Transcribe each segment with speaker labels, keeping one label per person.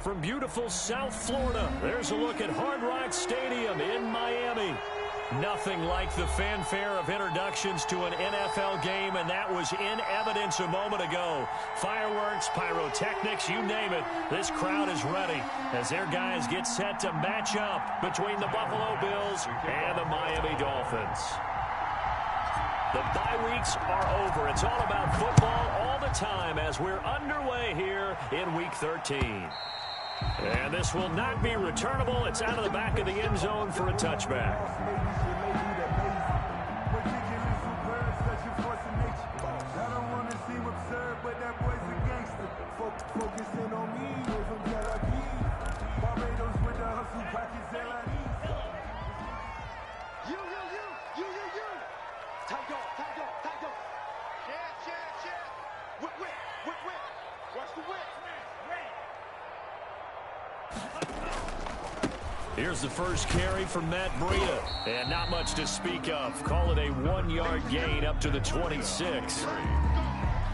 Speaker 1: from beautiful South Florida. There's a look at Hard Rock Stadium in Miami. Nothing like the fanfare of introductions to an NFL game, and that was in evidence a moment ago. Fireworks, pyrotechnics, you name it. This crowd is ready as their guys get set to match up between the Buffalo Bills and the Miami Dolphins. The bye weeks are over. It's all about football all the time as we're underway here in Week 13. And this will not be returnable. It's out of the back of the end zone for a touchback. Here's the first carry from Matt Breida, and not much to speak of. Call it a 1-yard gain up to the 26.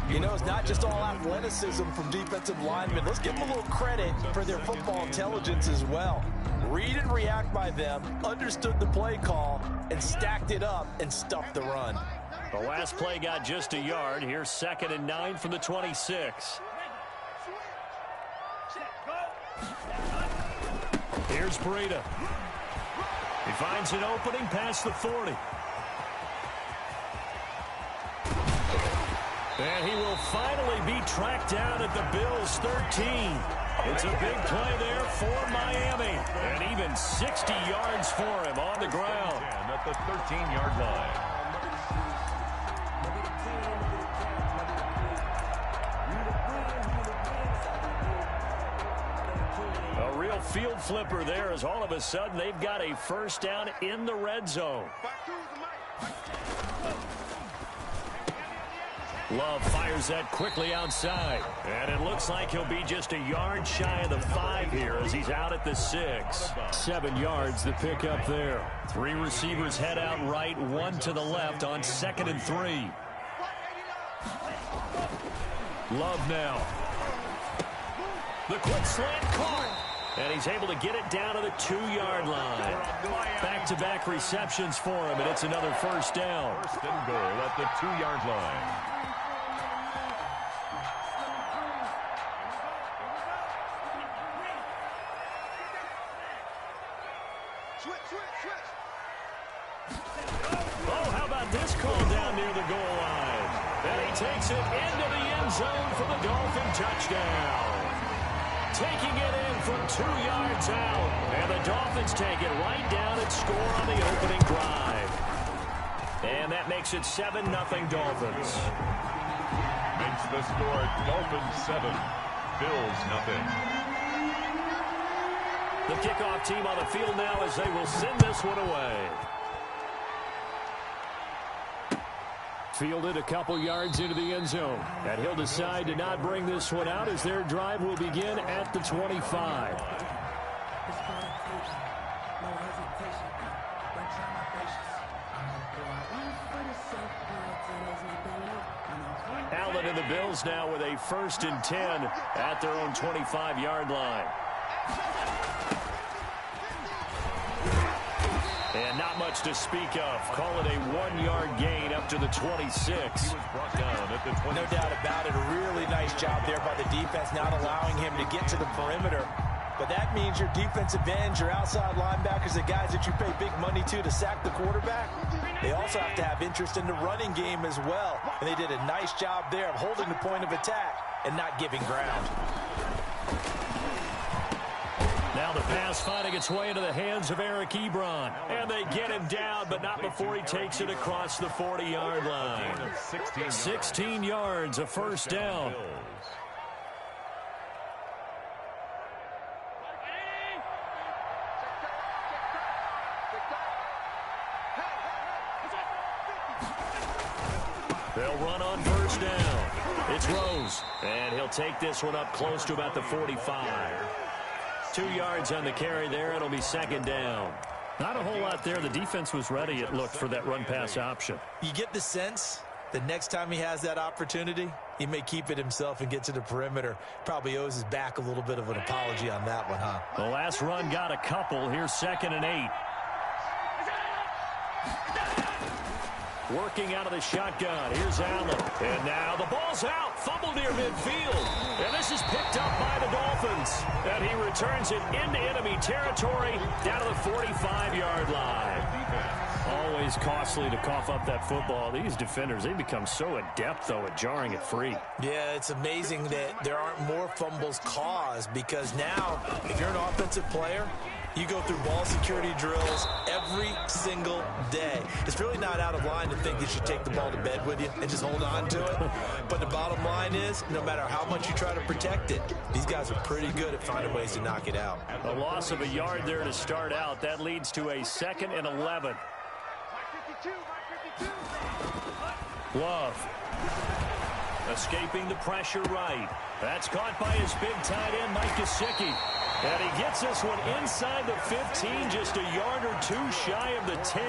Speaker 2: You know, it's not just all athleticism from defensive linemen. Let's give them a little credit for their football intelligence as well. Read and react by them, understood the play call, and stacked it up and stuffed the run.
Speaker 1: The last play got just a yard. Here's 2nd and 9 from the 26. Here's Breida. He finds an opening past the 40. And he will finally be tracked down at the Bills' 13. It's a big play there for Miami. And even 60 yards for him on the ground.
Speaker 3: And at the 13-yard line.
Speaker 1: A real field flipper there as all of a sudden they've got a first down in the red zone. Love fires that quickly outside. And it looks like he'll be just a yard shy of the 5 here as he's out at the 6. 7 yards the pick up there. 3 receivers head out right, 1 to the left on 2nd and 3. Love now. The quick slant caught. And he's able to get it down to the 2-yard line. Back-to-back receptions for him, and it's another first down.
Speaker 3: First and goal at the 2-yard line.
Speaker 1: Oh, how about this call down near the goal line? And he takes it into the end zone for the Dolphin touchdown. Taking it in from 2 yards out. And the Dolphins take it right down and score on the opening drive. And that makes it 7-0 Dolphins.
Speaker 3: Makes the score Dolphins 7, Bills 0.
Speaker 1: The kickoff team on the field now as they will send this one away. Fielded a couple yards into the end zone. And he'll decide to not bring this one out as their drive will begin at the 25. Allen and the Bills now with a 1st and 10 at their own 25-yard line. And not much to speak of. Call it a 1-yard gain up to the 26.
Speaker 3: He was brought down at the 26.
Speaker 2: No doubt about it. A really nice job there by the defense, not allowing him to get to the perimeter. But that means your defensive ends, your outside linebackers, the guys that you pay big money to sack the quarterback, they also have to have interest in the running game as well. And they did a nice job there of holding the point of attack and not giving ground.
Speaker 1: Now the pass finding its way into the hands of Eric Ebron. And they get him down, but not before he takes it across the 40-yard line. 16 yards, a first down. They'll run on first down. It's Rose, and he'll take this one up close to about the 45. 2 yards on the carry there. It'll be 2nd down. Not a whole lot there. The defense was ready, it looked, for that run-pass option.
Speaker 2: You get the sense the next time he has that opportunity, He may keep it himself and get to the perimeter. Probably owes his back a little bit of an apology on that one, huh?
Speaker 1: The last run got a couple. Here's 2nd and 8. Working out of the shotgun. Here's Allen. And now the ball's out. Fumble near midfield. And this is picked up by the Dolphins. And he returns it into enemy territory down to the 45-yard line. Always costly to cough up that football. These defenders, they become so adept, though, at jarring it free.
Speaker 2: Yeah, it's amazing that there aren't more fumbles caused, because now, if you're an offensive player, you go through ball security drills every single day. It's really not out of line to think you should take the ball to bed with you and just hold on to it. But the bottom line is, no matter how much you try to protect it, these guys are pretty good at finding ways to knock it out.
Speaker 1: A loss of a yard there to start out. That leads to a 2nd and 11. Love. Escaping the pressure right. That's caught by his big tight end, Mike Gesicki. And he gets this one inside the 15, just a yard or two shy of the 10.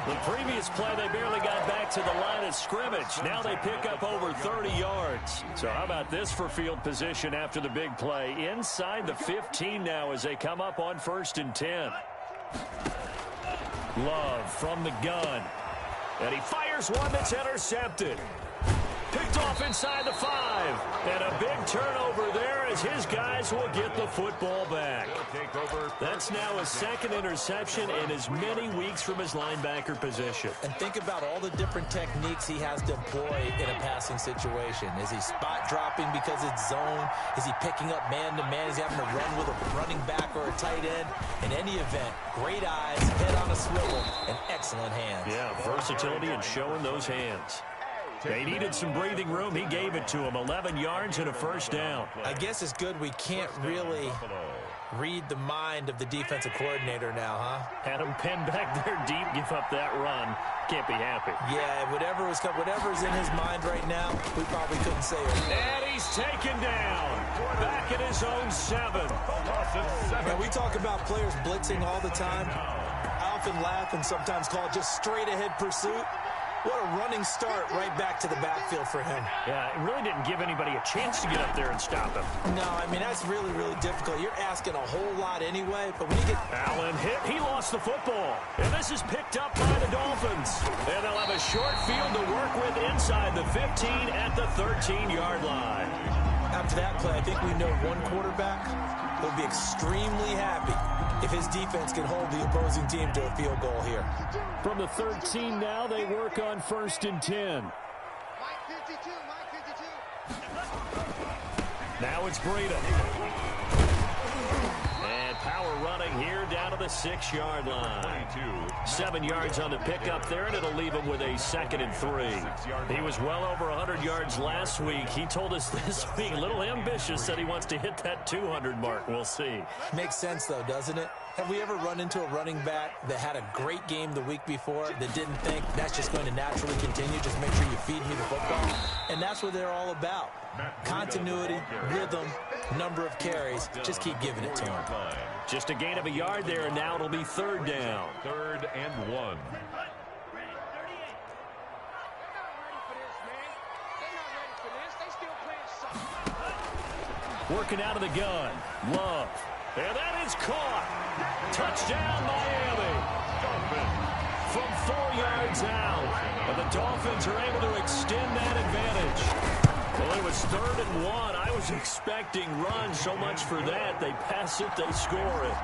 Speaker 1: The previous play, they barely got back to the line of scrimmage. Now they pick up over 30 yards. So how about this for field position after the big play? Inside the 15 now as they come up on 1st and 10. Love from the gun. And he fires one that's intercepted. Picked off inside the 5. And a big turnover there as his guys will get the football back. That's now a 2nd interception in as many weeks from his linebacker position.
Speaker 2: And think about all the different techniques he has to employ in a passing situation. Is he spot dropping because it's zone? Is he picking up man-to-man? Is he having to run with a running back or a tight end? In any event, great eyes, head on a swivel, and excellent hands.
Speaker 1: Yeah, versatility and showing those hands. They needed some breathing room. He gave it to him. 11 yards and a 1st down.
Speaker 2: I guess it's good we can't really read the mind of the defensive coordinator now, huh?
Speaker 1: Had him pinned back there deep, give up that run. Can't be happy.
Speaker 2: Yeah, whatever's in his mind right now, we probably couldn't say it.
Speaker 1: And he's taken down. Back at his own 7.
Speaker 2: Now, we talk about players blitzing all the time. I often laugh and sometimes call it just straight-ahead pursuit. What a running start right back to the backfield for him.
Speaker 1: Yeah, it really didn't give anybody a chance to get up there and stop him.
Speaker 2: No, I mean, that's really, really difficult. You're asking a whole lot anyway, but when you get...
Speaker 1: Allen hit, he lost the football. And this is picked up by the Dolphins. And they'll have a short field to work with inside the 15 at the 13-yard line.
Speaker 2: After that play, I think we know one quarterback will be extremely happy if his defense can hold the opposing team to a field goal here.
Speaker 1: From the 13 now, they work on 1st and 10. Now it's Breida. And power running here down to the 6-yard line. 7 yards on the pickup there, and it'll leave him with a 2nd and 3. He was well over 100 yards last week. He told us this week, a little ambitious, said he wants to hit that 200 mark. We'll see.
Speaker 2: Makes sense, though, doesn't it? Have we ever run into a running back that had a great game the week before that didn't think that's just going to naturally continue? Just make sure you feed me the football. And that's what they're all about. Continuity, rhythm, number of carries. Just keep giving it to him.
Speaker 1: Just a gain of a yard there, and now it'll be 3rd down.
Speaker 3: 3rd and 1.
Speaker 1: Working out of the gun. Love. And that is caught. Touchdown, Miami. From 4 yards out. And the Dolphins are able to extend that advantage. Well, it was 3rd and 1. I was expecting runs. So much for that. They pass it, they score it.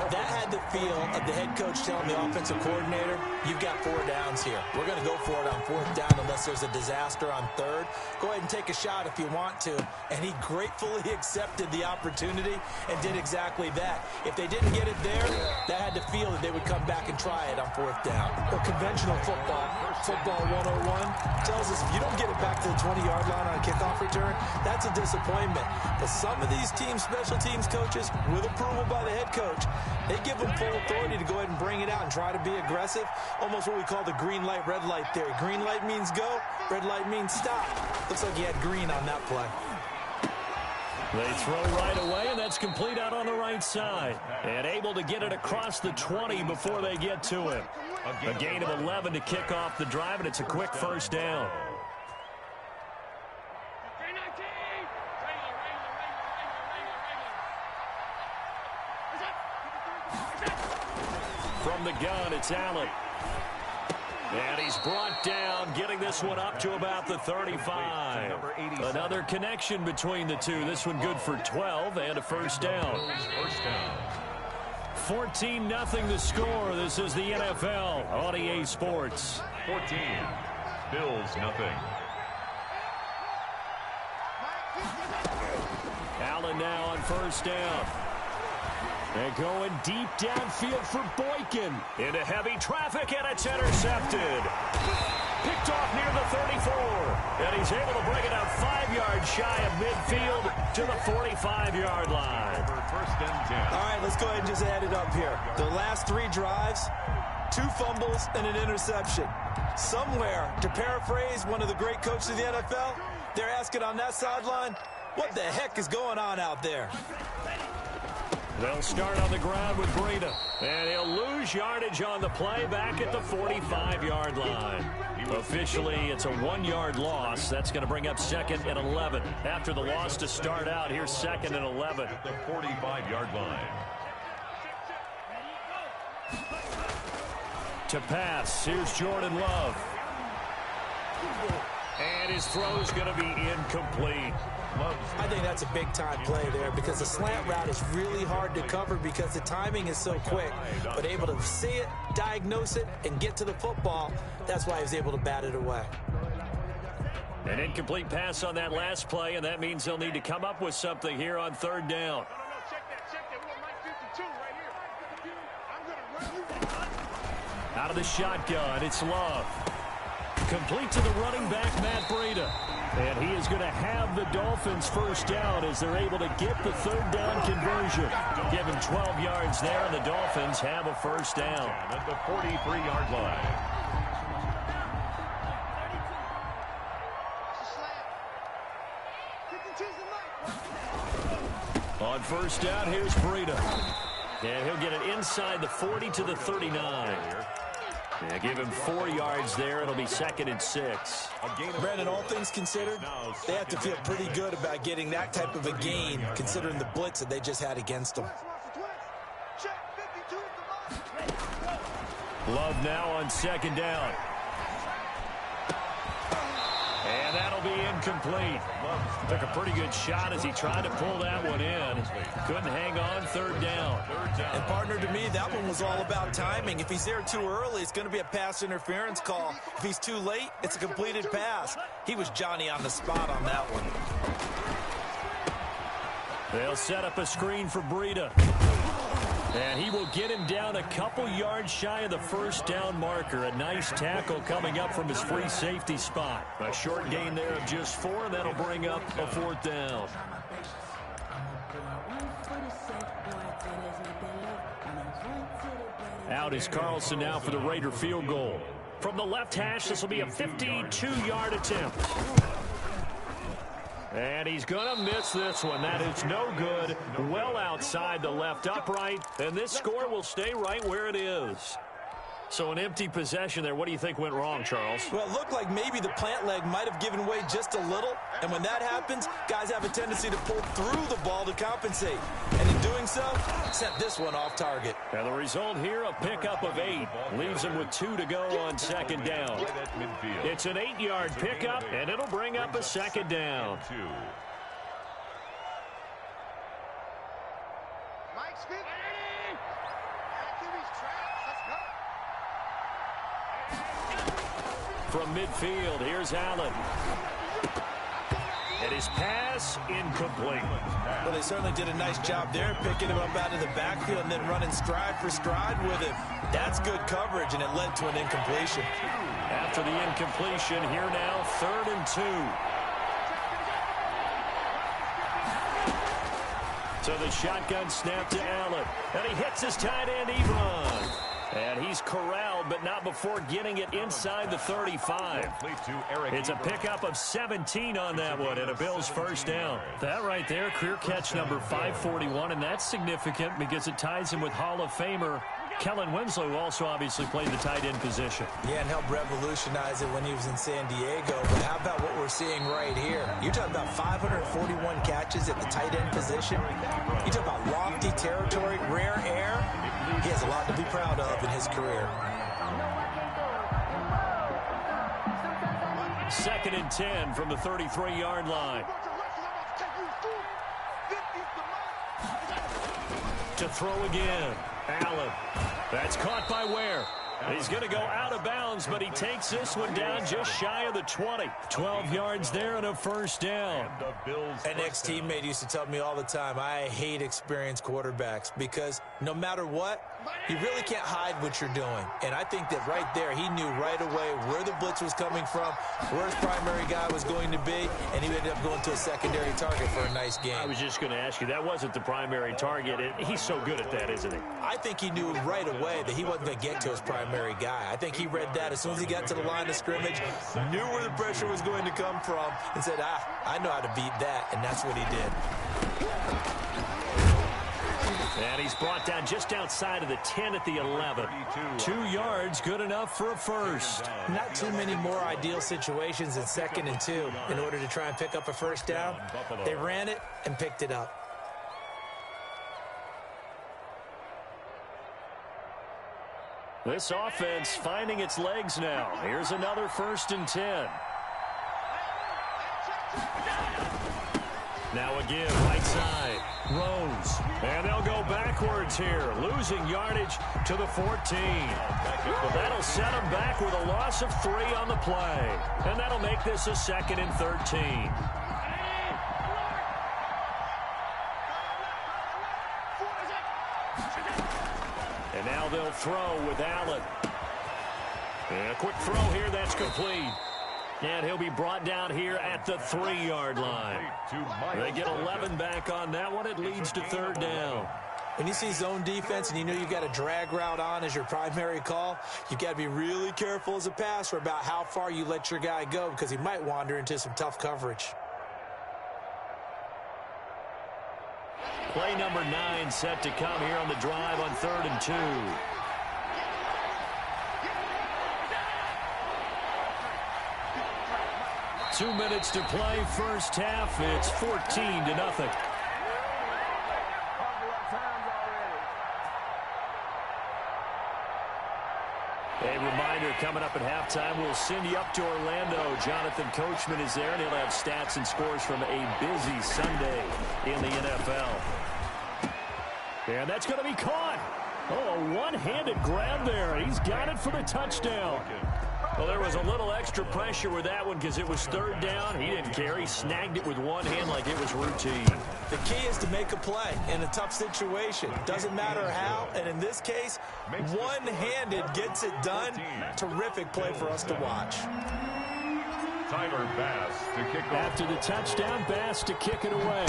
Speaker 2: That had the feel of the head coach telling the offensive coordinator, you've got 4 downs here. We're going to go for it on 4th down unless there's a disaster on 3rd. Go ahead and take a shot if you want to. And he gratefully accepted the opportunity and did exactly that. If they didn't get it there, that had the feel that they would come back and try it on 4th down. Well, conventional football 101, tells us if you don't get it back to the 20-yard line on a kickoff return, that's a disappointment. But some of these teams, special teams coaches, with approval by the head coach, they give them full authority to go ahead and bring it out and try to be aggressive. Almost what we call the green light, red light theory. Green light means go, red light means stop. Looks like he had green on that play.
Speaker 1: They throw right away, and that's complete out on the right side. And able to get it across the 20 before they get to him. A gain of 11 to kick off the drive, and it's a quick 1st down. From the gun, it's Allen. And he's brought down, getting this one up to about the 35. Another connection between the two. This one good for 12 and a first down. 14-0 the score. This is the NFL on EA Sports.
Speaker 3: 14. Bills nothing.
Speaker 1: Allen now on first down. And going deep downfield for Boykin. Into heavy traffic, and it's intercepted. Picked off near the 34. And he's able to bring it up 5 yards shy of midfield to the 45-yard line.
Speaker 3: First and 10.
Speaker 2: All right, let's go ahead and just add it up here. The last 3 drives, 2 fumbles and an interception. Somewhere, to paraphrase one of the great coaches of the NFL, they're asking on that sideline, what the heck is going on out there?
Speaker 1: They'll start on the ground with Breida. And he'll lose yardage on the play back at the 45-yard line. Officially, it's a 1-yard loss. That's going to bring up 2nd and 11. After the loss to start out, here's 2nd and 11.
Speaker 3: At the 45-yard line.
Speaker 1: To pass, here's Jordan Love. And his throw's going to be incomplete.
Speaker 2: I think that's a big-time play there because the slant route is really hard to cover because the timing is so quick. But able to see it, diagnose it, and get to the football, that's why he was able to bat it away.
Speaker 1: An incomplete pass on that last play, and that means they'll need to come up with something here on 3rd down. Out of the shotgun, it's Love. Complete to the running back, Matt Breida. And he is going to have the Dolphins first down as they're able to get the 3rd down conversion. Give him 12 yards there, and the Dolphins have a first down.
Speaker 3: At the 43-yard line.
Speaker 1: On first down, here's Breida. And he'll get it inside the 40 to the 39. Yeah, give him 4 yards there. It'll be 2nd and 6.
Speaker 2: Brandon, all things considered, they have to feel pretty good about getting that type of a gain, considering the blitz that they just had against them.
Speaker 1: Love now on 2nd down. And that'll be incomplete. Took a pretty good shot as he tried to pull that one in. Couldn't hang on, 3rd down.
Speaker 2: And partner, to me, that one was all about timing. If he's there too early, it's going to be a pass interference call. If he's too late, it's a completed pass. He was Johnny on the spot on that one.
Speaker 1: They'll set up a screen for Breida. And he will get him down a couple yards shy of the first down marker. A nice tackle coming up from his free safety spot. A short gain there of just 4, and that'll bring up a 4th down. Out is Carlson now for the Raider field goal. From the left hash, this will be a 52-yard attempt. And he's going to miss this one. That is no good. Well outside the left upright. And this score will stay right where it is. So an empty possession there. What do you think went wrong, Charles?
Speaker 2: Well, it looked like maybe the plant leg might have given way just a little. And when that happens, guys have a tendency to pull through the ball to compensate. And in doing so, sent this one off target.
Speaker 1: Now the result here, a pickup of 8. Leaves him with 2 to go on 2nd down. It's an 8-yard pickup, and it'll bring up a 2nd down. From midfield, here's Allen. And his pass incomplete.
Speaker 2: Well, they certainly did a nice job there, picking him up out of the backfield and then running stride for stride with him. That's good coverage, and it led to an incompletion.
Speaker 1: After the incompletion, here now, 3rd and 2. So the shotgun snap to Allen. And he hits his tight end, Ebron. And he's corralled, but not before getting it inside the 35. It's a pickup of 17 on that one, and a Bills first down. That right there, career catch number 541, and that's significant because it ties him with Hall of Famer Kellen Winslow, who also obviously played the tight end position.
Speaker 2: Yeah, and helped revolutionize it when he was in San Diego. But how about what we're seeing right here? You're talking about 541 catches at the tight end position. You talk about lofty territory, rare air. He has a lot to be proud of in his career.
Speaker 1: 2nd and 10 from the 33-yard line. To throw again. Allen. That's caught by Ware. He's going to go out of bounds, but he takes this one down just shy of the 20. 12 yards there and a first down.
Speaker 2: An ex-teammate used to tell me all the time, I hate experienced quarterbacks because no matter what, you really can't hide what you're doing. And I think that right there, he knew right away where the blitz was coming from, where his primary guy was going to be, and he ended up going to a secondary target for a nice game.
Speaker 1: I was just going to ask you, that wasn't the primary target. He's so good at that, isn't he?
Speaker 2: I think he knew right away that he wasn't going to get to his primary guy. I think he read that as soon as he got to the line of scrimmage, knew where the pressure was going to come from, and said, I know how to beat that, and that's what he did.
Speaker 1: And he's brought down just outside of the 10 at the 11. 2 yards, good enough for a first.
Speaker 2: Not too many more ideal situations in 2nd and 2 in order to try and pick up a first down. They ran it and picked it up.
Speaker 1: This offense finding its legs now. Here's another 1st and 10. Now again, right side. Rose. And they'll go backwards here. Losing yardage to the 14. Well, that'll set them back with a loss of 3 on the play. And that'll make this a 2nd and 13. And now they'll throw with Allen. And a quick throw here, that's complete. And he'll be brought down here at the 3-yard line. They get 11 back on that one. It leads to 3rd down.
Speaker 2: When you see zone defense and you know you've got a drag route on as your primary call, you've got to be really careful as a passer about how far you let your guy go because he might wander into some tough coverage.
Speaker 1: Play number 9 set to come here on the drive on 3rd and 2. Two minutes to play, first half. It's 14-0. A reminder coming up at halftime, we'll send you up to Orlando. Jonathan Coachman is there, and he'll have stats and scores from a busy Sunday in the NFL. And that's going to be caught. Oh, a one-handed grab there. He's got it for the touchdown. Well, there was a little extra pressure with that one because it was 3rd down. He didn't care. He snagged it with one hand like it was routine.
Speaker 2: The key is to make a play in a tough situation. Doesn't matter how, and in this case, one-handed gets it done. Terrific play for us to watch.
Speaker 3: Tyler Bass to kick off.
Speaker 1: After the touchdown, Bass to kick it away.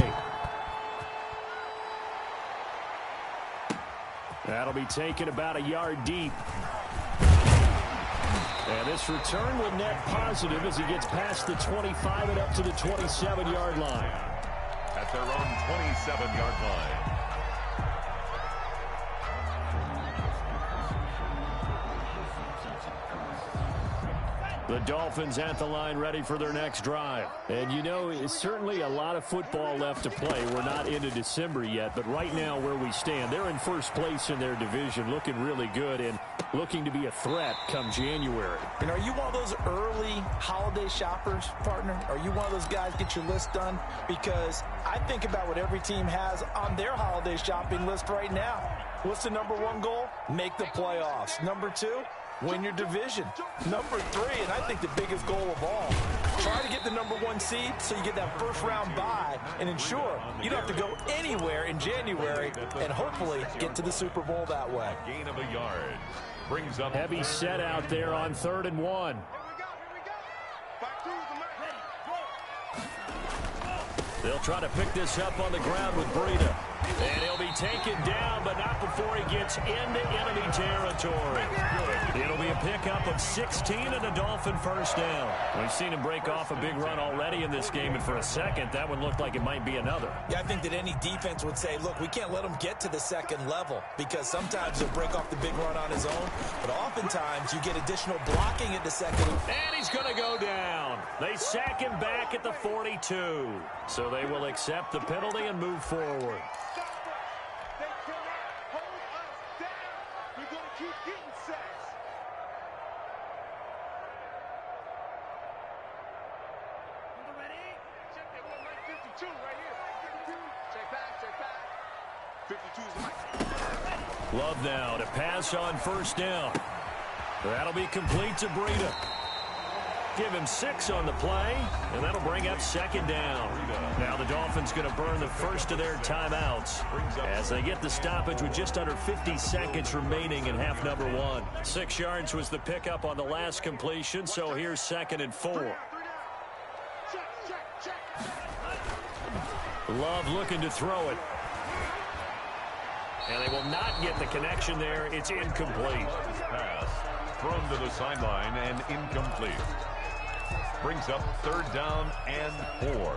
Speaker 1: That'll be taken about a yard deep. And this return will net positive as he gets past the 25 and up to the 27-yard line.
Speaker 3: At their own 27-yard line.
Speaker 1: The Dolphins at the line ready for their next drive. And you know, it's certainly a lot of football left to play. We're not into December yet, but right now where we stand, they're in first place in their division, looking really good and looking to be a threat come January.
Speaker 2: And are you one of those early holiday shoppers, partner? Are you one of those guys get your list done? Because I think about what every team has on their holiday shopping list right now. What's the number 1 goal? Make the playoffs. Number 2? Win your division. Number 3, and I think the biggest goal of all, try to get the number 1 seed so you get that first-round bye and ensure you don't have to go anywhere in January and hopefully get to the Super Bowl that way.
Speaker 3: Gain of a yard. Brings up
Speaker 1: heavy set out there on 3rd and 1. They'll try to pick this up on the ground with Breida. And he'll be taken down, but not before he gets into enemy territory. It'll be a pickup of 16 and a Dolphin first down. We've seen him break off a big run already in this game, and for a second, that one looked like it might be another.
Speaker 2: Yeah, I think that any defense would say, look, we can't let him get to the second level because sometimes he'll break off the big run on his own, but oftentimes you get additional blocking at the second.
Speaker 1: And he's going to go down. They sack him back at the 42. So they will accept the penalty and move forward.
Speaker 4: keep getting sacks. Ready? Check that one, Mike 52 right here. 52. Check back. 52 is Mike.
Speaker 1: Love now to pass on first down. That'll be complete to Breida. Give him 6 on the play, and that'll bring up second down. Now the Dolphins going to burn the first of their timeouts as they get the stoppage with just under 50 seconds remaining in half number 1. 6 yards was the pickup on the last completion, so here's 2nd and 4. Love looking to throw it. And they will not get the connection there. It's incomplete.
Speaker 3: Pass thrown to the sideline and incomplete. Brings up 3rd down and 4.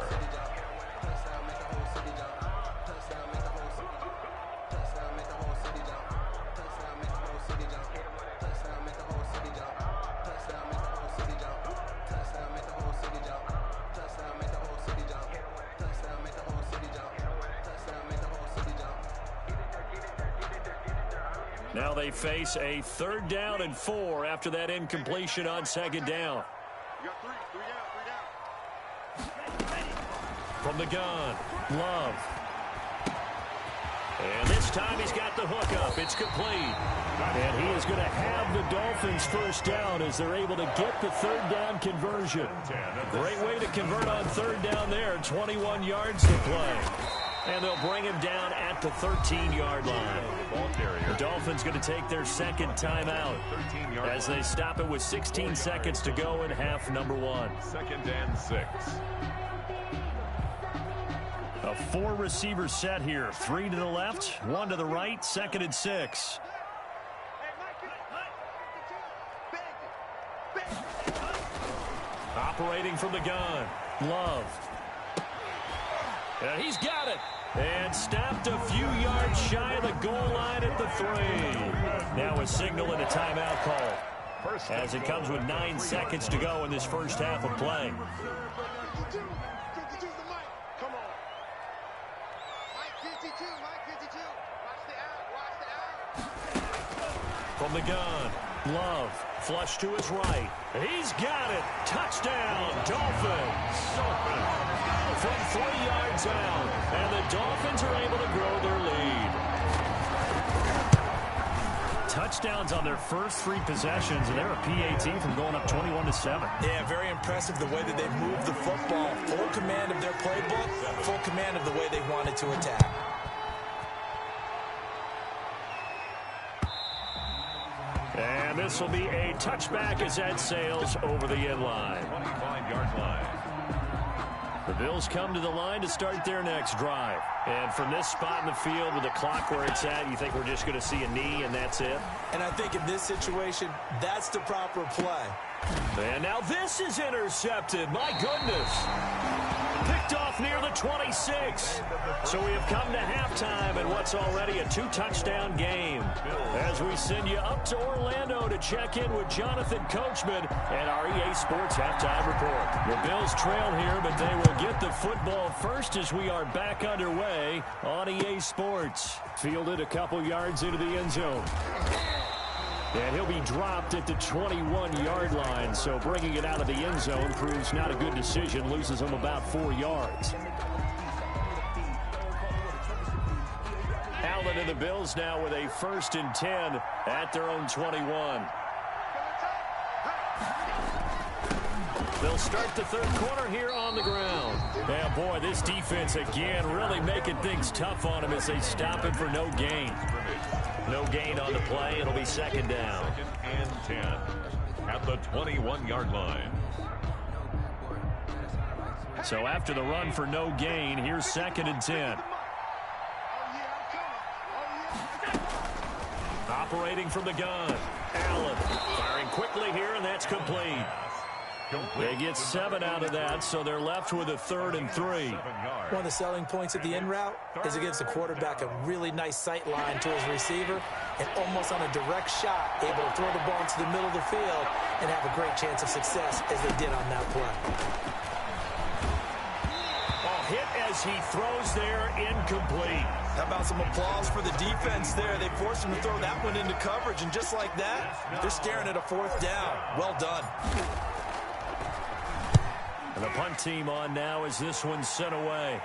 Speaker 1: Now they face a 3rd down and 4 after that incompletion on 2nd down.
Speaker 4: You got 3 down.
Speaker 1: From the gun, Love. And this time he's got the hook up. It's complete. And he is going to have the Dolphins first down as they're able to get the 3rd down conversion. Great way to convert on 3rd down there. 21 yards to play. And they'll bring him down at the 13-yard line. The Dolphins going to take their 2nd timeout as they stop it with 16 seconds to go in half number 1.
Speaker 3: 2nd and 6.
Speaker 1: A 4-receiver set here. 3 to the left, 1 to the right, 2nd and 6. Operating from the gun, Love. And he's got it. And stopped a few yards shy of the goal line at the 3. Now a signal and a timeout call as it comes with 9 seconds to go in this first half of play. From the gun, Love, flush to his right. He's got it. Touchdown, Dolphins. From 3 yards out, and the Dolphins are able to grow their lead. Touchdowns on their first 3 possessions, and they're a PAT from going up 21-7.
Speaker 2: Yeah, very impressive the way that they moved the football. Full command of their playbook, full command of the way they wanted to attack.
Speaker 1: And this will be a touchback as that sails over the end line.
Speaker 3: 25-yard line.
Speaker 1: The Bills come to the line to start their next drive. And from this spot in the field with the clock where it's at, you think we're just going to see a knee and that's it?
Speaker 2: And I think in this situation, that's the proper play.
Speaker 1: And now this is intercepted. My goodness. Picked off near the 26. So we have come to halftime in what's already a 2-touchdown game. As we send you up to Orlando to check in with Jonathan Coachman and our EA Sports Halftime Report. The Bills trail here, but they will get the football first as we are back underway on EA Sports. Fielded a couple yards into the end zone. And he'll be dropped at the 21-yard line, so bringing it out of the end zone proves not a good decision, loses him about 4 yards. Allen and the Bills now with a 1st and 10 at their own 21. They'll start the 3rd quarter here on the ground. Yeah, boy, this defense again really making things tough on them as they stop it for no gain. No gain on the play. It'll be 2nd down.
Speaker 3: 2nd and 10 at the 21-yard line.
Speaker 1: So after the run for no gain, here's 2nd and 10. Operating from the gun. Allen firing quickly here, and that's complete. They get 7 out of that, so they're left with a 3rd and 3.
Speaker 2: One of the selling points of the in route is it gives the quarterback a really nice sight line to his receiver and almost on a direct shot able to throw the ball into the middle of the field and have a great chance of success as they did on that play.
Speaker 1: Hit as he throws there, incomplete.
Speaker 2: How about some applause for the defense there? They forced him to throw that one into coverage, and just like that, they're staring at a 4th down. Well done.
Speaker 1: And the punt team on now as this one's sent away.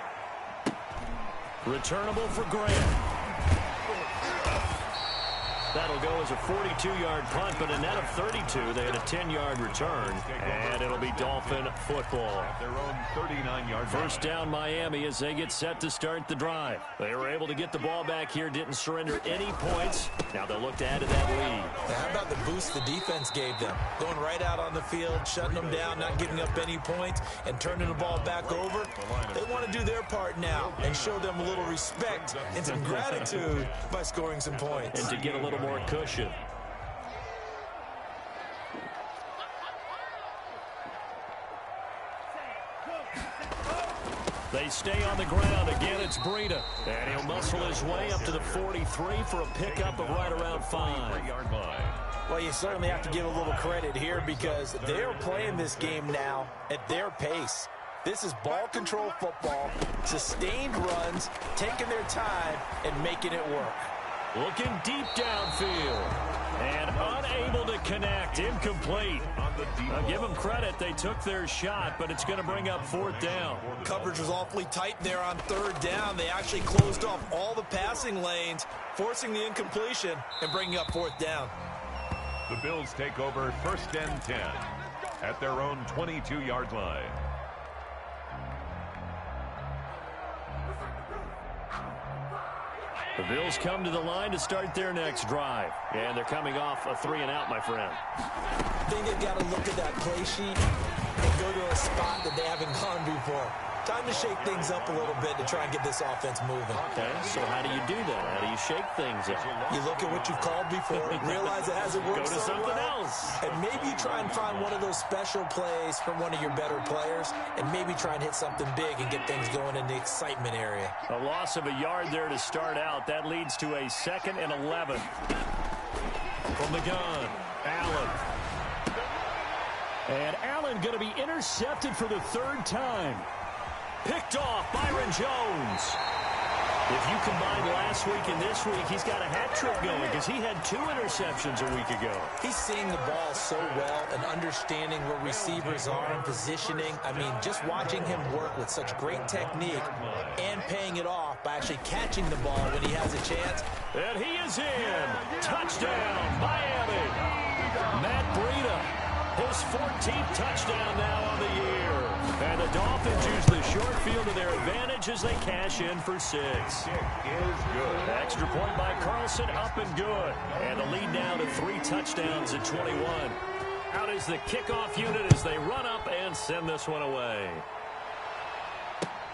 Speaker 1: Returnable for Grant. That'll go as a 42-yard punt, but a net of 32. They had a 10-yard return, and it'll be Dolphin football.
Speaker 3: At their own 39-yard
Speaker 1: First down Miami as they get set to start the drive. They were able to get the ball back here, didn't surrender any points. Now they'll look to add to that lead.
Speaker 2: Now, how about the boost the defense gave them? Going right out on the field, shutting them down, not giving up any points, and turning the ball back over. They want to do their part now and show them a little respect and some gratitude by scoring some points.
Speaker 1: And to get a little more cushion. They stay on the ground. Again, it's Breida. And he'll muscle his way up to the 43 for a pickup of right around 5.
Speaker 2: Well, you certainly have to give a little credit here because they're playing this game now at their pace. This is ball control football, sustained runs, taking their time, and making it work.
Speaker 1: Looking deep downfield. And unable to connect. Incomplete. I'll give them credit. They took their shot, but it's going to bring up 4th down.
Speaker 2: Coverage was awfully tight there on 3rd down. They actually closed off all the passing lanes, forcing the incompletion and bringing up 4th down.
Speaker 3: The Bills take over 1st and 10 at their own 22-yard line.
Speaker 1: The Bills come to the line to start their next drive. And they're coming off a 3-and-out, my friend.
Speaker 2: I think they've got to look at that play sheet and go to a spot that they haven't gone before. Time to shake things up a little bit to try and get this offense moving.
Speaker 1: Okay, so how do you do that? How do you shake things up?
Speaker 2: You look at what you've called before, realize it hasn't worked
Speaker 1: Go to
Speaker 2: so
Speaker 1: something
Speaker 2: well,
Speaker 1: else.
Speaker 2: and maybe you try and find one of those special plays from one of your better players, and maybe try and hit something big and get things going in the excitement area.
Speaker 1: A loss of a yard there to start out. That leads to a 2nd and 11. From the gun, Allen. And Allen going to be intercepted for the 3rd time. Picked off Byron Jones. If you combine last week and this week, he's got a hat trick going because he had 2 interceptions a week ago.
Speaker 2: He's seeing the ball so well and understanding where receivers are and positioning. I mean, just watching him work with such great technique and paying it off by actually catching the ball when he has a chance.
Speaker 1: And he is in. Touchdown, Miami. Matt Breida, his 14th touchdown now on the year. And the Dolphins use the short field to their advantage as they cash in for 6.
Speaker 3: Kick is good.
Speaker 1: Extra point by Carlson, up and good. And the lead now to 3 touchdowns at 21. Out is the kickoff unit as they run up and send this one away.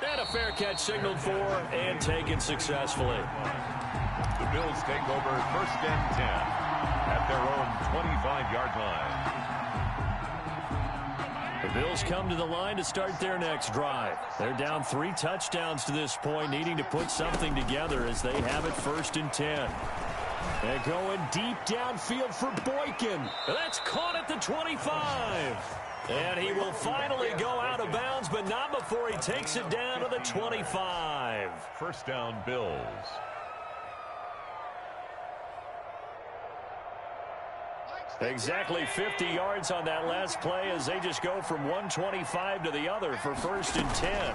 Speaker 1: And a fair catch signaled for and taken successfully.
Speaker 3: The Bills take over 1st and 10 at their own 25-yard line.
Speaker 1: The Bills come to the line to start their next drive. They're down 3 touchdowns to this point, needing to put something together as they have it 1st and 10. They're going deep downfield for Boykin. That's caught at the 25. And he will finally go out of bounds, but not before he takes it down to the 25.
Speaker 3: 1st down, Bills.
Speaker 1: Exactly 50 yards on that last play as they just go from 125 to the other for 1st and 10.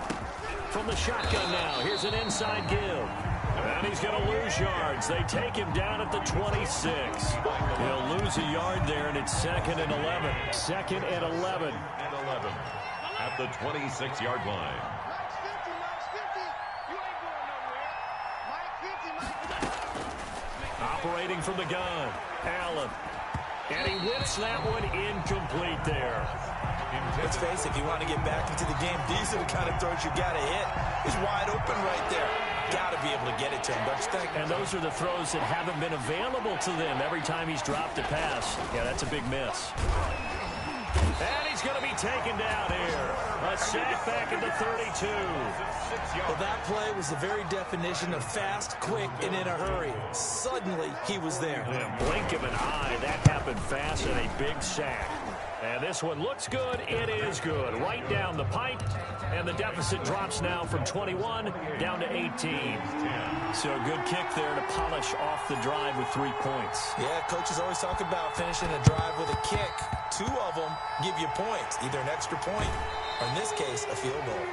Speaker 1: From the shotgun now, here's an inside give. And he's going to lose yards. They take him down at the 26. He'll lose a yard there, and it's 2nd and 11. 2nd and 11.
Speaker 3: And 11 at the 26-yard line.
Speaker 1: Operating from the gun, Allen. And he whips that one incomplete there.
Speaker 2: Let's face it, if you want to get back into the game, these are the kind of throws you got to hit. He's wide open right there. Got to be able to get it to him, don't you think?
Speaker 1: And those are the throws that haven't been available to them every time he's dropped a pass. Yeah, that's a big miss. And he's going to be taken down here. A sack back at the 32.
Speaker 2: Well, that play was the very definition of fast, quick, and in a hurry. Suddenly, he was there.
Speaker 1: In a blink of an eye, that happened fast and a big sack. And this one looks good. It is good. Right down the pipe. And the deficit drops now from 21 down to 18. So a good kick there to polish off the drive with 3 points.
Speaker 2: Yeah, coaches always talk about finishing a drive with a kick. 2 of them give you points, either an extra point or, in this case, a field goal.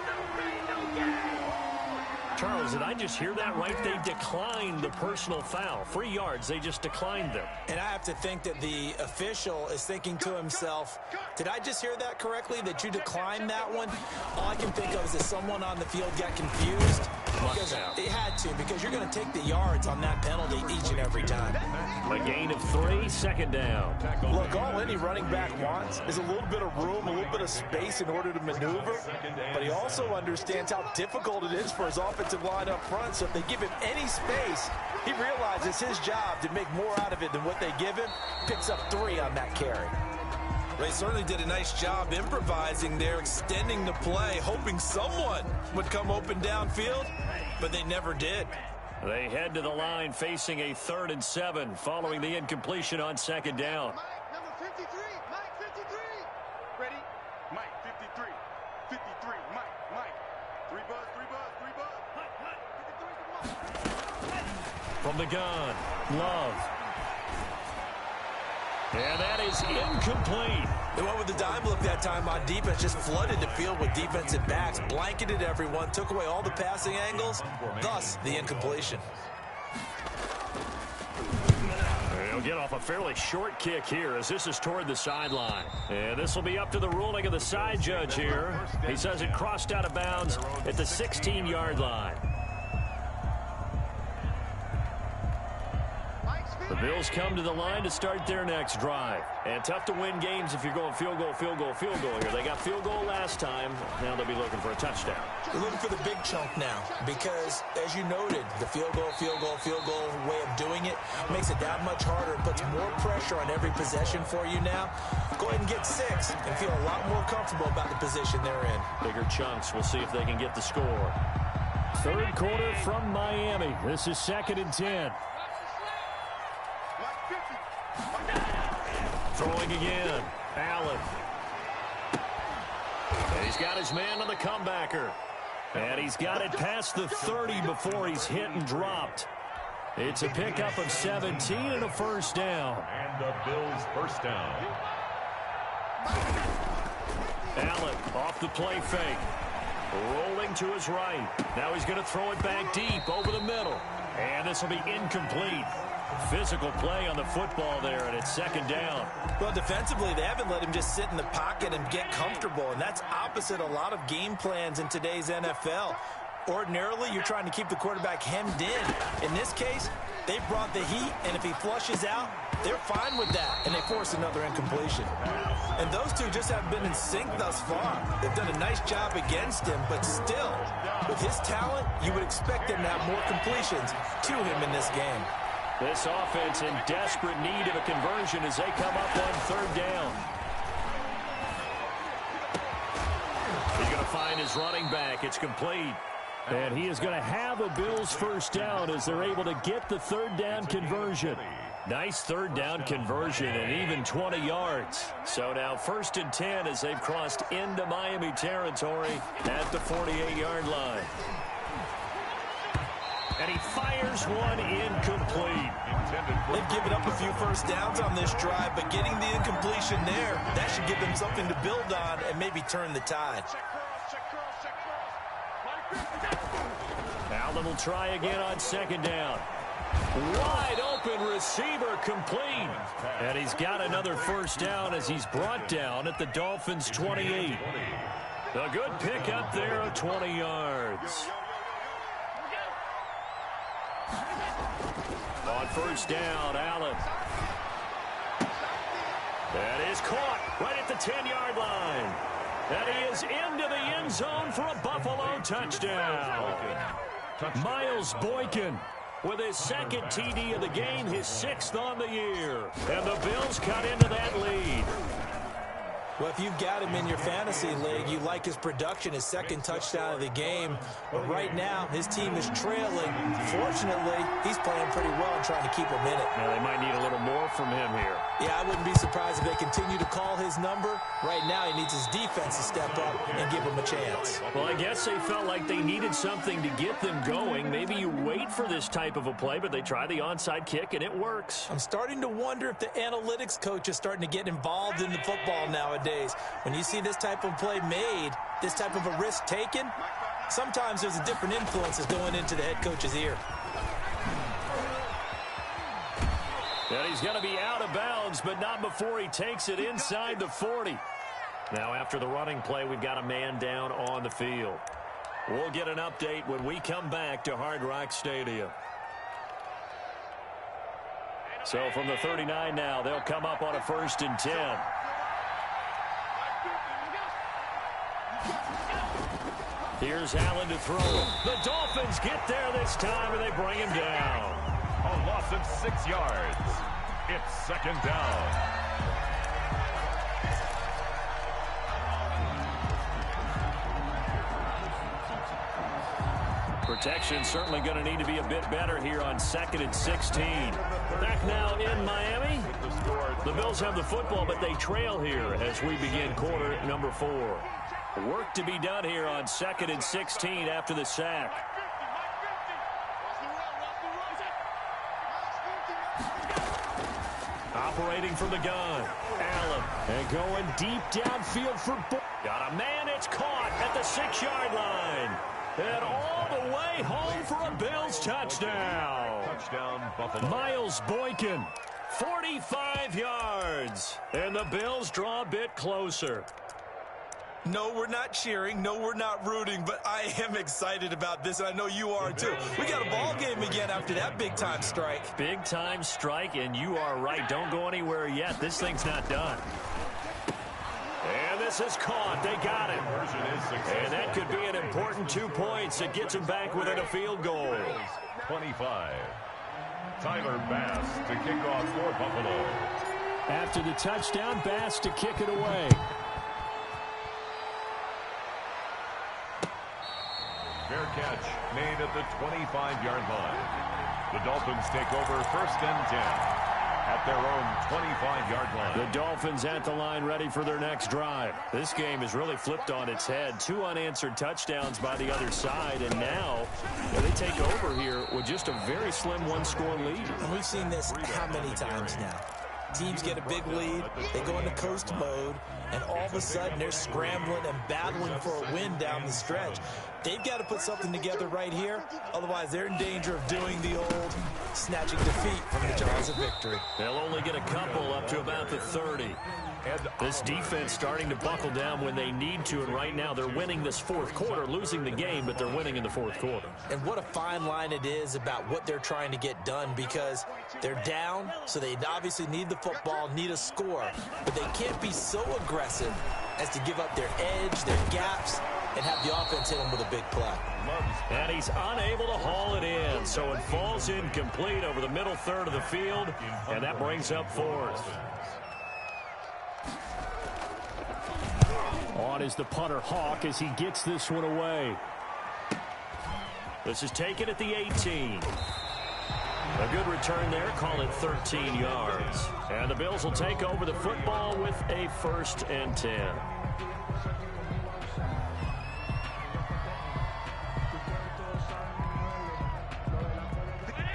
Speaker 1: Charles, did I just hear that right? They declined the personal foul. 3 yards, they just declined them.
Speaker 2: And I have to think that the official is thinking to himself, did I just hear that correctly, that you declined that one? All I can think of is that someone on the field got confused. Because it had to, because you're going to take the yards on that penalty each and every time.
Speaker 1: A gain of 3, second down.
Speaker 2: Look, all any running back wants is a little bit of room, a little bit of space in order to maneuver. But he also understands how difficult it is for his offensive line up front. So if they give him any space, he realizes his job to make more out of it than what they give him. Picks up 3 on that carry. They certainly did a nice job improvising there, extending the play, hoping someone would come open downfield, but they never did.
Speaker 1: They head to the line facing a 3rd and 7 following the incompletion on second down.
Speaker 4: Mike, number 53. Mike, 53. Ready? Mike, 53. 53. Mike. 3 buzz, 3 buzz, 3 buzz. Hut, 53 to Mike.
Speaker 1: From the gun, Love. And that is incomplete.
Speaker 2: They went with the dime look that time on defense, just flooded the field with defensive backs, blanketed everyone, took away all the passing angles, thus the incompletion.
Speaker 1: They'll get off a fairly short kick here as this is toward the sideline. And this will be up to the ruling of the side judge here. He says it crossed out of bounds at the 16-yard line. The Bills come to the line to start their next drive. And tough to win games if you're going field goal, field goal, field goal here. They got field goal last time. Now they'll be looking for a touchdown.
Speaker 2: They're looking for the big chunk now because, as you noted, the field goal way of doing it makes it that much harder and puts more pressure on every possession for you now. Go ahead and get 6 and feel a lot more comfortable about the position they're in.
Speaker 1: Bigger chunks. We'll see if they can get the score. 3rd quarter from Miami. This is 2nd and 10. Throwing again. Allen. And he's got his man on the comebacker. And he's got it past the 30 before he's hit and dropped. It's a pickup of 17 and a first down.
Speaker 3: And the Bills first down.
Speaker 1: Allen off the play fake. Rolling to his right. Now he's going to throw it back deep over the middle. And this will be incomplete. Physical play on the football there, and it's 2nd down.
Speaker 2: Well, defensively, they haven't let him just sit in the pocket and get comfortable, and that's opposite a lot of game plans in today's NFL. Ordinarily, you're trying to keep the quarterback hemmed in. In this case, they brought the heat, and if he flushes out, they're fine with that, and they force another incompletion. And those two just haven't been in sync thus far. They've done a nice job against him, but still, with his talent, you would expect them to have more completions to him in this game.
Speaker 1: This offense in desperate need of a conversion as they come up on 3rd down. He's going to find his running back. It's complete. And he is going to have a Bills first down as they're able to get the 3rd down conversion. Nice 3rd down conversion and even 20 yards. So now 1st and 10 as they've crossed into Miami territory at the 48-yard line. And he fires one incomplete.
Speaker 2: They've given up a few first downs on this drive, but getting the incompletion there, that should give them something to build on and maybe turn the tide.
Speaker 1: Allen will try again on 2nd down. Wide open receiver complete. And he's got another first down as he's brought down at the Dolphins' 28. A good pickup there of 20 yards. On 1st down, Allen. That is caught right at the 10-yard line. And he is into the end zone for a Buffalo touchdown. Miles Boykin with his 2nd TD of the game, his 6th on the year. And the Bills cut into that lead.
Speaker 2: Well, if you've got him in your fantasy league, you like his production, his 2nd touchdown of the game. But right now, his team is trailing. Fortunately, he's playing pretty well and trying to keep him in it.
Speaker 1: Now, they might need a little more from him here.
Speaker 2: Yeah, I wouldn't be surprised if they continue to call his number. Right now, he needs his defense to step up and give him a chance.
Speaker 1: Well, I guess they felt like they needed something to get them going. Maybe you wait for this type of a play, but they try the onside kick, and it works.
Speaker 2: I'm starting to wonder if the analytics coach is starting to get involved in the football nowadays. When you see this type of play made, this type of a risk taken, sometimes there's a different influences going into the head coach's ear.
Speaker 1: And he's going to be out of bounds, but not before he takes it inside the 40. Now, after the running play, we've got a man down on the field. We'll get an update when we come back to Hard Rock Stadium. So from the 39 now, they'll come up on a 1st and 10. Here's Allen to throw. The Dolphins get there this time, and they bring him down.
Speaker 3: A loss of 6 yards. It's 2nd down.
Speaker 1: Protection certainly going to need to be a bit better here on 2nd and 16. Back now in Miami. The Bills have the football, but they trail here as we begin quarter number 4. Work to be done here on 2nd and 16 after the sack. Operating from the gun. Allen. And going deep downfield for... Got a man. It's caught at the 6-yard line. And all the way home for a Bills touchdown.
Speaker 3: Touchdown, Buffalo.
Speaker 1: Miles Boykin. 45 yards. And the Bills draw a bit closer.
Speaker 2: No, we're not cheering. No, we're not rooting. But I am excited about this, and I know you are too. We got a ball game again after that big-time strike.
Speaker 1: Big-time strike, and you are right. Don't go anywhere yet. This thing's not done. And this is caught. They got it. And that could be an important 2 points. It gets them back within a field goal.
Speaker 3: 25. Tyler Bass to kick off for Buffalo.
Speaker 1: After the touchdown, Bass to kick it away.
Speaker 3: Fair catch made at the 25-yard line. The Dolphins take over 1st and 10 at their own 25-yard line.
Speaker 1: The Dolphins at the line ready for their next drive. This game is really flipped on its head. 2 unanswered touchdowns by the other side, and now they take over here with just a very slim 1-score lead.
Speaker 2: And we've seen this how many times now? Teams get a big lead, they go into coast mode, and all of a sudden they're scrambling and battling for a win down the stretch. They've got to put something together right here, otherwise they're in danger of doing the old snatching defeat from the jaws of victory.
Speaker 1: They'll only get a couple up to about the 30. This defense starting to buckle down when they need to, and right now they're winning this 4th quarter, losing the game, but they're winning in the 4th quarter.
Speaker 2: And what a fine line it is about what they're trying to get done, because they're down, so they obviously need the football, need a score, but they can't be so aggressive as to give up their edge, their gaps, and have the offense hit them with a big play.
Speaker 1: And he's unable to haul it in, so it falls incomplete over the middle third of the field, and that brings up 4th. On is the punter Hawk as he gets this one away. This is taken at the 18. A good return there, call it 13 yards. And the Bills will take over the football with a 1st and 10.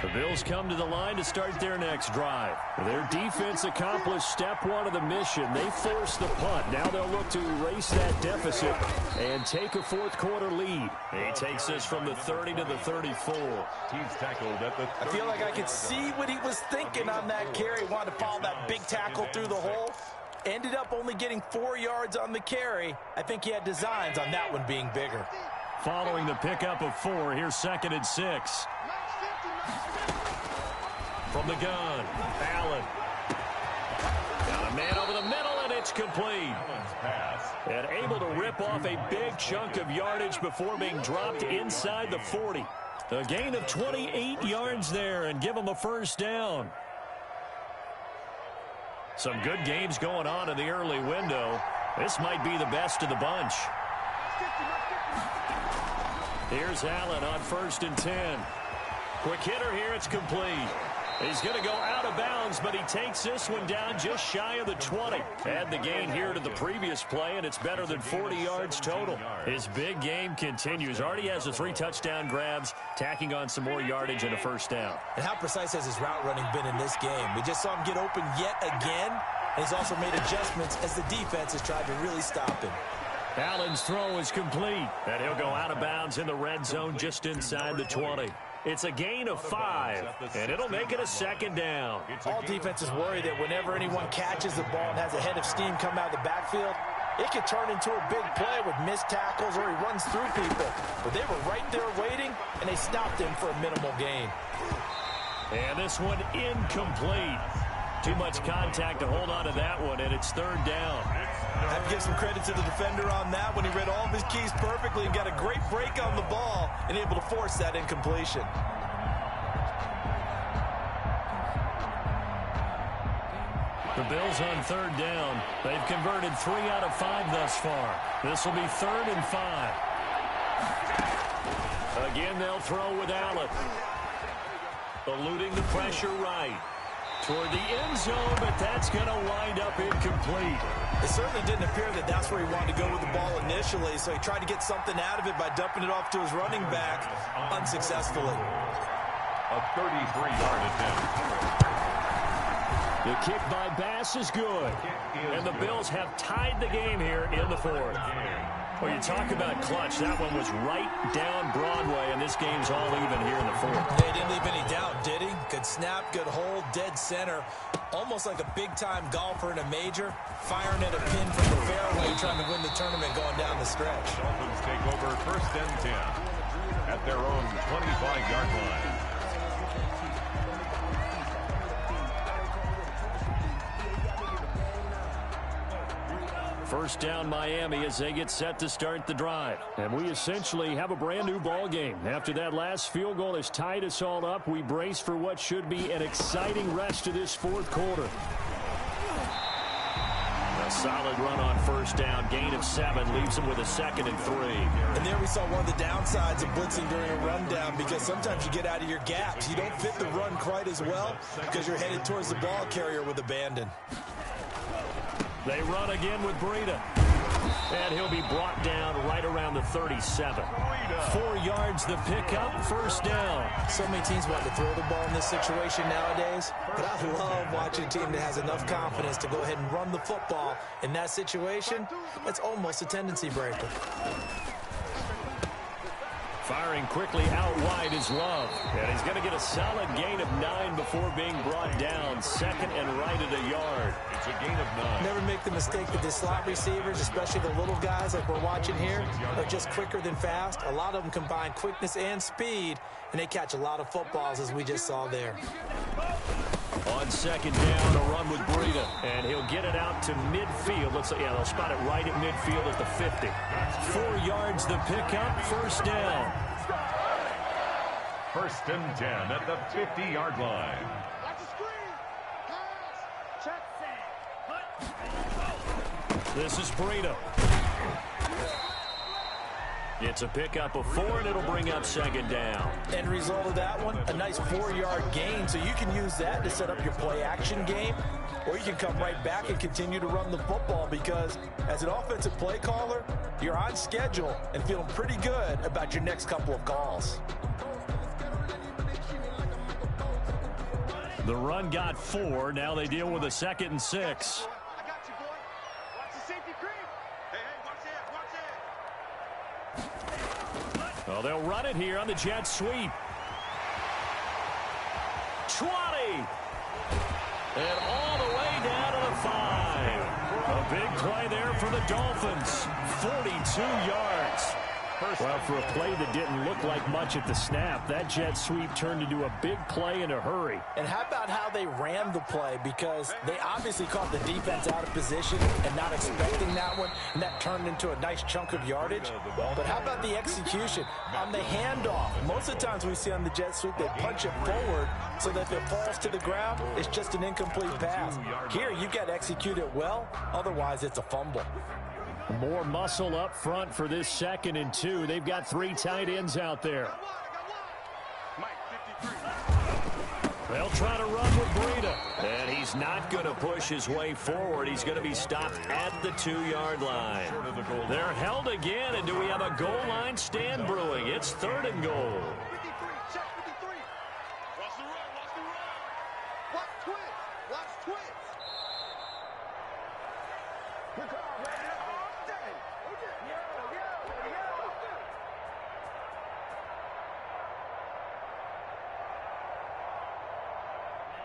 Speaker 1: The Bills come to the line to start their next drive. Their defense accomplished step 1 of the mission. They forced the punt. Now they'll look to erase that deficit and take a 4th quarter lead. He takes this from the 30 to the 34.
Speaker 3: He's tackled at the 30.
Speaker 2: I feel like I could see what he was thinking on that carry. Wanted to follow that big tackle through the hole. Ended up only getting 4 yards on the carry. I think he had designs on that one being bigger.
Speaker 1: Following the pickup of 4, here's 2nd and 6. From the gun, Allen. Got a man over the middle, and it's complete. And able to rip off a big chunk of yardage before being dropped inside the 40. A gain of 28 yards there and give them a 1st down. Some good games going on in the early window. This might be the best of the bunch. Here's Allen on 1st and 10. Quick hitter here, it's complete. He's going to go out of bounds, but he takes this one down just shy of the 20. Add the gain here to the previous play, and it's better than 40 yards total. His big game continues. Already has the 3 touchdown grabs, tacking on some more yardage and a first down.
Speaker 2: And how precise has his route running been in this game? We just saw him get open yet again, and he's also made adjustments as the defense has tried to really stop him.
Speaker 1: Allen's throw is complete, and he'll go out of bounds in the red zone just inside the 20. It's a gain of 5, and it'll make it a second down.
Speaker 2: All defenses worry that whenever anyone catches the ball and has a head of steam come out of the backfield, it could turn into a big play with missed tackles or he runs through people. But they were right there waiting, and they stopped him for a minimal gain.
Speaker 1: And this one incomplete. Too much contact to hold on to that one, and it's third down.
Speaker 2: I have to give some credit to the defender on that when he read all of his keys perfectly and got a great break on the ball and able to force that incompletion.
Speaker 1: The Bills on third down. They've converted 3 out of 5 thus far. This will be 3rd and 5. Again, they'll throw with Allen. Eluding the pressure right. Toward the end zone, but that's going to wind up incomplete.
Speaker 2: It certainly didn't appear that that's where he wanted to go with the ball initially, so he tried to get something out of it by dumping it off to his running back unsuccessfully.
Speaker 3: A 33-yard attempt.
Speaker 1: The kick by Bass is good, and the Bills have tied the game here in the 4th. Well, you talk about clutch. That one was right down Broadway, and this game's all even here in the 4th.
Speaker 2: They didn't leave any doubt, did he? Good snap, good hold, dead center. Almost like a big-time golfer in a major, firing at a pin from the fairway, trying to win the tournament going down the stretch.
Speaker 3: Dolphins take over 1st and 10 at their own 25-yard line.
Speaker 1: First down Miami as they get set to start the drive. And we essentially have a brand new ball game. After that last field goal has tied us all up, we brace for what should be an exciting rest of this 4th quarter. A solid run on first down. Gain of 7 leaves them with a 2nd and 3.
Speaker 2: And there we saw one of the downsides of blitzing during a rundown, because sometimes you get out of your gaps. You don't fit the run quite as well because you're headed towards the ball carrier with abandon.
Speaker 1: They run again with Breida. And he'll be brought down right around the 37. 4 yards the pickup, first down.
Speaker 2: So many teams want to throw the ball in this situation nowadays, but I love watching a team that has enough confidence to go ahead and run the football in that situation. That's almost a tendency breaker.
Speaker 1: Firing quickly out wide is Love. And he's going to get a solid gain of 9 before being brought down. 2nd and right at a yard.
Speaker 3: It's a gain of 9.
Speaker 2: Never make the mistake that the slot receivers, especially the little guys like we're watching here, are just quicker than fast. A lot of them combine quickness and speed, and they catch a lot of footballs, as we just saw there.
Speaker 1: On 2nd down, a run with Breida. And he'll get it out to midfield. Yeah, they'll spot it right at midfield at the 50. 4 yards the pickup, first down.
Speaker 3: 1st and 10 at the 50-yard line.
Speaker 4: Watch the screen. Pass. Check.
Speaker 1: This is Breida. It's a pickup of 4, and it'll bring up 2nd down.
Speaker 2: End result of that one, a nice 4-yard gain, so you can use that to set up your play-action game, or you can come right back and continue to run the football, because as an offensive play caller, you're on schedule and feeling pretty good about your next couple of calls.
Speaker 1: The run got 4. Now they deal with a 2nd and 6.
Speaker 4: I got you, boy. Watch the safety creep. Hey, watch that,
Speaker 1: Well, they'll run it here on the jet sweep. 20. And all the way down to the 5. A big play there for the Dolphins. 42 yards. Well, for a play that didn't look like much at the snap, that jet sweep turned into a big play in a hurry.
Speaker 2: And how about how they ran the play? Because they obviously caught the defense out of position and not expecting that one, and that turned into a nice chunk of yardage. But how about the execution? On the handoff, most of the times we see on the jet sweep, they punch it forward so that if it falls to the ground, it's just an incomplete pass. Here, you got to execute it well, otherwise it's a fumble.
Speaker 1: More muscle up front for this 2nd and 2. They've got 3 tight ends out there. They'll try to run with Breida. And he's not going to push his way forward. He's going to be stopped at the 2-yard line. They're held again, and do we have a goal line stand brewing? It's 3rd and goal.
Speaker 4: 53, check 53. Watch the run, watch the run. Watch twist, watch twist. Good call, man.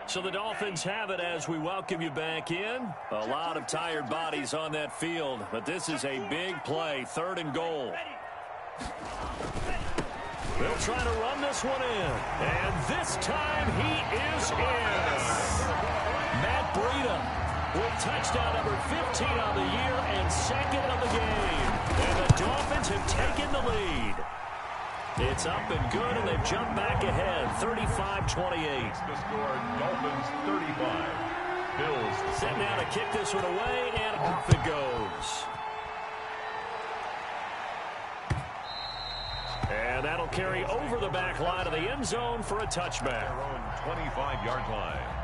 Speaker 1: So the Dolphins have it as we welcome you back in. A lot of tired bodies on that field, but this is a big play, 3rd and goal. They'll try to run this one in, and this time he is in. Matt Breida with touchdown number 15 on the year and 2nd of the game. And the Dolphins have taken the lead. It's up and good, and they've jumped back ahead, 35-28.
Speaker 3: The score, Dolphins 35. Bills
Speaker 1: set now to kick this one away, and off it goes. And that'll carry over the back line of the end zone for a touchback.
Speaker 3: Their own 25-yard line.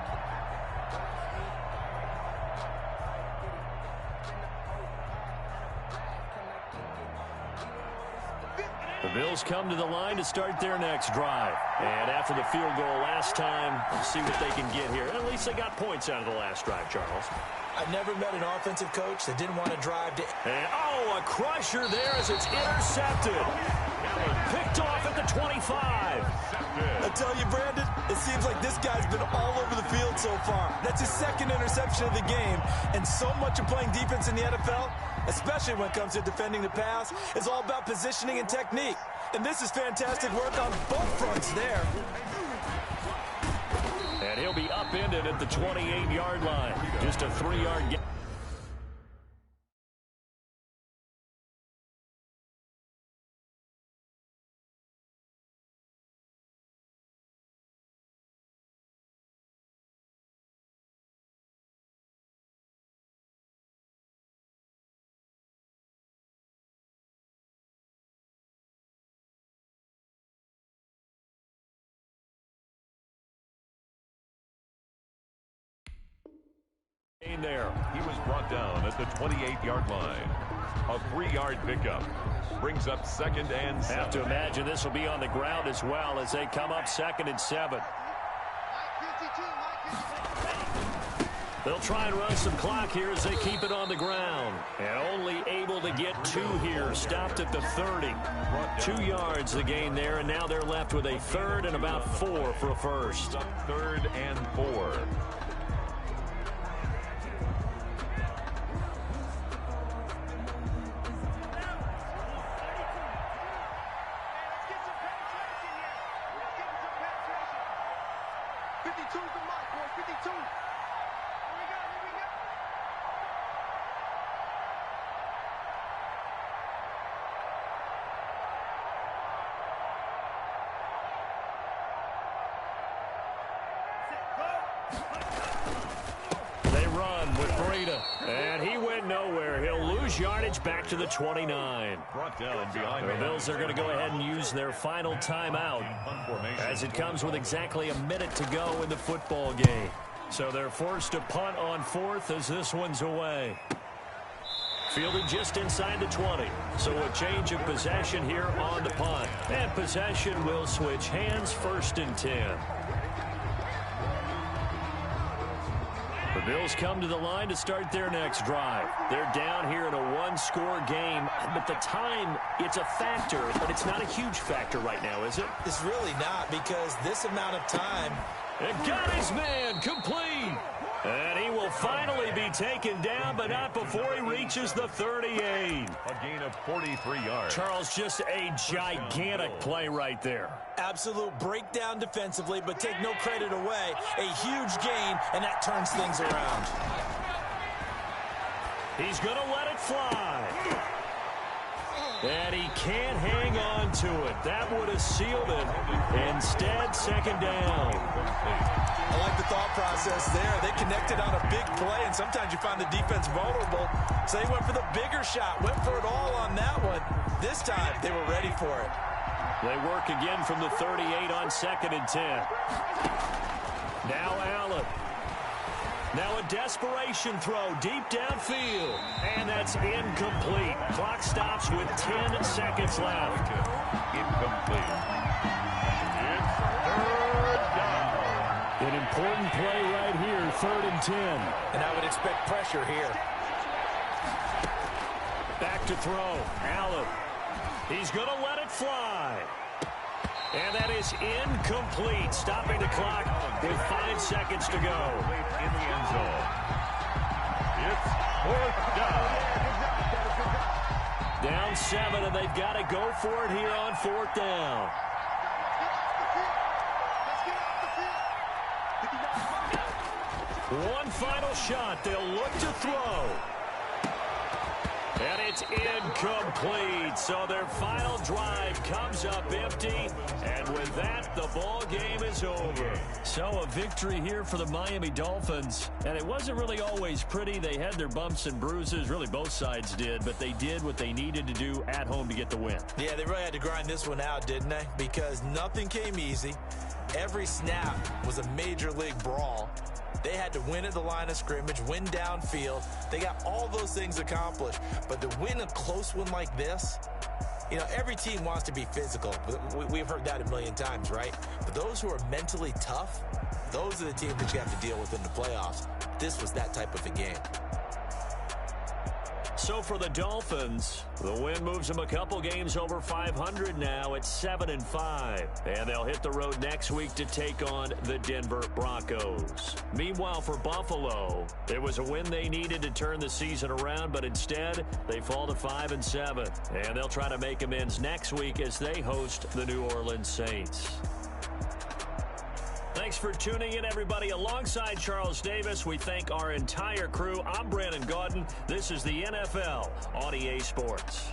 Speaker 1: The Bills come to the line to start their next drive. And after the field goal last time, we'll see what they can get here. At least they got points out of the last drive, Charles.
Speaker 2: I've never met an offensive coach that didn't want to drive to...
Speaker 1: And, a crusher there as it's intercepted. Picked off at the 25.
Speaker 2: I tell you, Brandon, it seems like this guy's been all over the field so far. That's his 2nd interception of the game. And so much of playing defense in the NFL, especially when it comes to defending the pass, is all about positioning and technique. And this is fantastic work on both fronts there.
Speaker 1: And he'll be upended at the 28-yard line. Just a 3-yard gain. There.
Speaker 3: He was brought down at the 28-yard line. A 3-yard pickup. Brings up 2nd and 7.
Speaker 1: Have to imagine this will be on the ground as well as they come up 2nd and 7. They'll try and run some clock here as they keep it on the ground. And only able to get 2 here. Stopped at the 30. 2 yards the gain there, and now they're left with a 3rd and about 4 for a first.
Speaker 3: 3rd and 4.
Speaker 1: They run with Breida, and he went nowhere. He'll lose yardage back to the 29.
Speaker 3: Brought down behind
Speaker 1: the Bills are going to go ahead and use their final timeout as it comes with exactly a minute to go in the football game. So they're forced to punt on 4th as this one's away. Fielded just inside the 20. So a change of possession here on the punt. And possession will switch hands, 1st and 10. The Bills come to the line to start their next drive. They're down here in a 1-score game, but the time, it's a factor, but it's not a huge factor right now, is it?
Speaker 2: It's really not, because this amount of time...
Speaker 1: And got his man complete. And he will finally be taken down, but not before he reaches the 38.
Speaker 3: A gain of 43 yards.
Speaker 1: Charles, just a gigantic play right there.
Speaker 2: Absolute breakdown defensively, but take no credit away. A huge gain, and that turns things around.
Speaker 1: He's going to let it fly. And he can't hang on to it. That would have sealed it. Instead, 2nd down.
Speaker 2: I like the thought process there. They connected on a big play, and sometimes you find the defense vulnerable. So they went for the bigger shot, went for it all on that one. This time, they were ready for it.
Speaker 1: They work again from the 38 on 2nd and 10. Now Allen. Now a desperation throw deep downfield. And that's incomplete. Clock stops with 10 seconds left.
Speaker 3: Incomplete. It's third down.
Speaker 1: An important play right here, 3rd and 10.
Speaker 2: And I would expect pressure here.
Speaker 1: Back to throw. Allen. He's going to let it fly. And that is incomplete, stopping the clock with 5 seconds to go.
Speaker 3: In the end zone. It's 4th down.
Speaker 1: Down 7, and they've got to go for it here on 4th down. One final shot. They'll look to throw. And it's incomplete. So their final drive comes up empty. And with that, the ball game is over. So a victory here for the Miami Dolphins. And it wasn't really always pretty. They had their bumps and bruises. Really, both sides did. But they did what they needed to do at home to get the win.
Speaker 2: Yeah, they really had to grind this one out, didn't they? Because nothing came easy. Every snap was a major league brawl. They had to win at the line of scrimmage, win downfield. They got all those things accomplished. But to win a close one like this, you know, every team wants to be physical. We've heard that a million times, right? But those who are mentally tough, those are the teams that you have to deal with in the playoffs. This was that type of a game.
Speaker 1: So for the Dolphins, the win moves them a couple games over 500 now at 7-5. And they'll hit the road next week to take on the Denver Broncos. Meanwhile, for Buffalo, it was a win they needed to turn the season around, but instead they fall to 5-7. And they'll try to make amends next week as they host the New Orleans Saints. Thanks for tuning in, everybody. Alongside Charles Davis, we thank our entire crew. I'm Brandon Gaudin. This is the NFL on EA Sports.